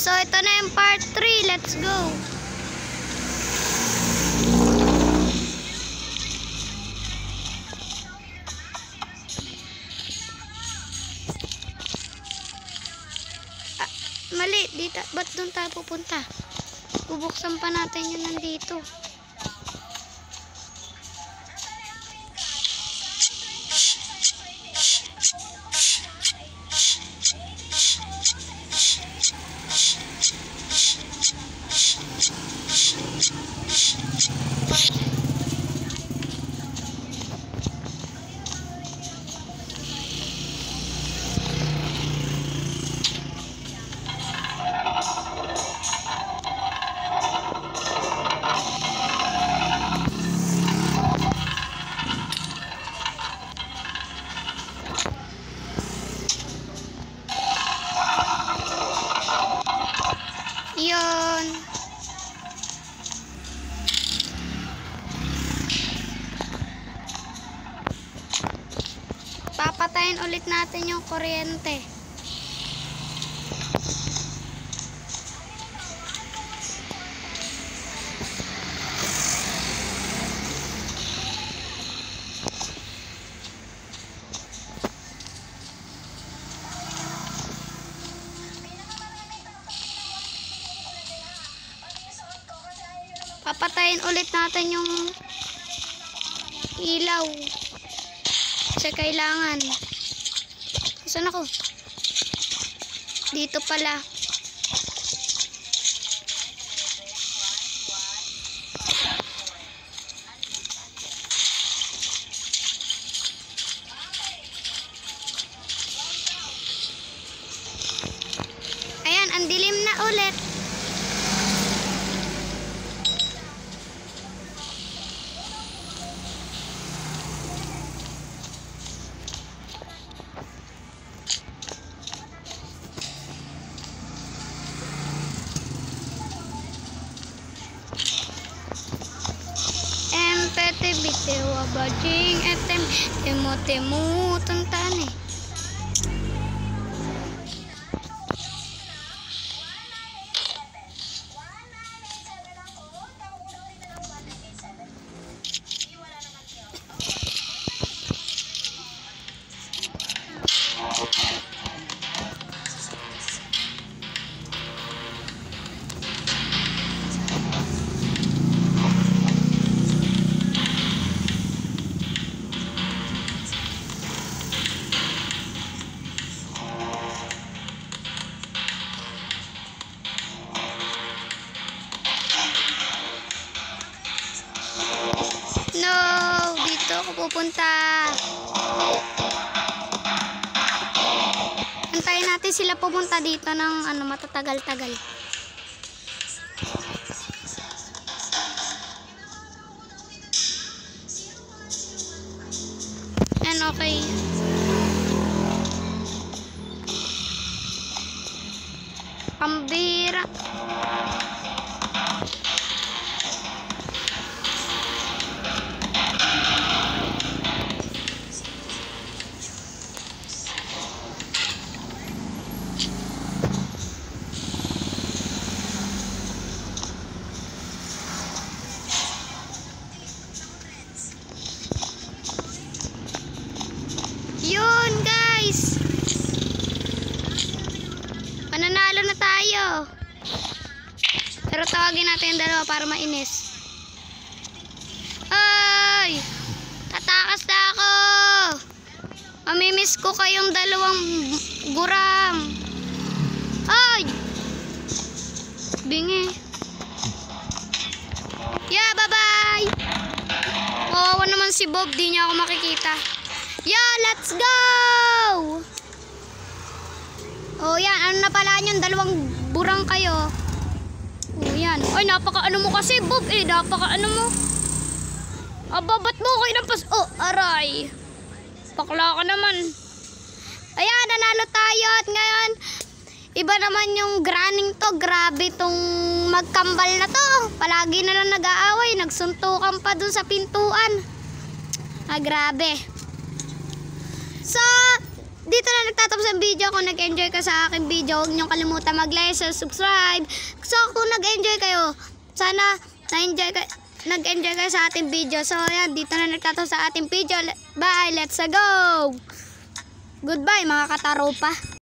So, ito na yung part 3. Let's go. Mali, dito. Ba't doon tayo pupunta? Bubuksan pa natin yun nandito. Yun. Papatayin ulit natin yung kuryente. Papatayin ulit natin yung ilaw. Kasi kailangan. Saan ako? Dito pala. Ayan, ang dilim na ulit. Bitewa bajing etem temu tentane. No, dito ako pupunta. Antayin natin sila pumunta dito ng matatagal-tagal. Yan, okay. Pambira. Yun guys, mananalo na tayo, pero tawagin natin yung dalawa para mainis. Ay, tatakas na ako, mamimiss ko kayong dalawang gurang. Ay, bingi. Yeah, bye bye. Kawawa naman si Bob, di niya ako makikita. Yeah, let's go! Oh, yan. Ano na pala yun? Dalawang burang kayo. Oh, yan. Ay, napaka-ano mo kasi, Bob. Napaka-ano mo. Aba, ba't mo kayo ng oh, aray. Pakla ka naman. Ayan, nanalo tayo. At ngayon, iba naman yung graning to. Grabe tong magkambal na to. Palagi na lang nag-aaway. Nagsuntukan pa dun sa pintuan. Ah, grabe. So, dito na nagtatapos ang video. Kung nag-enjoy ka sa aking video, huwag niyong kalimutan mag-like, subscribe. So kung nag-enjoy kayo, sana nag-enjoy kayo sa ating video. So yan, dito na nagtatapos sa ating video. Bye, let's go! Goodbye mga kataropa.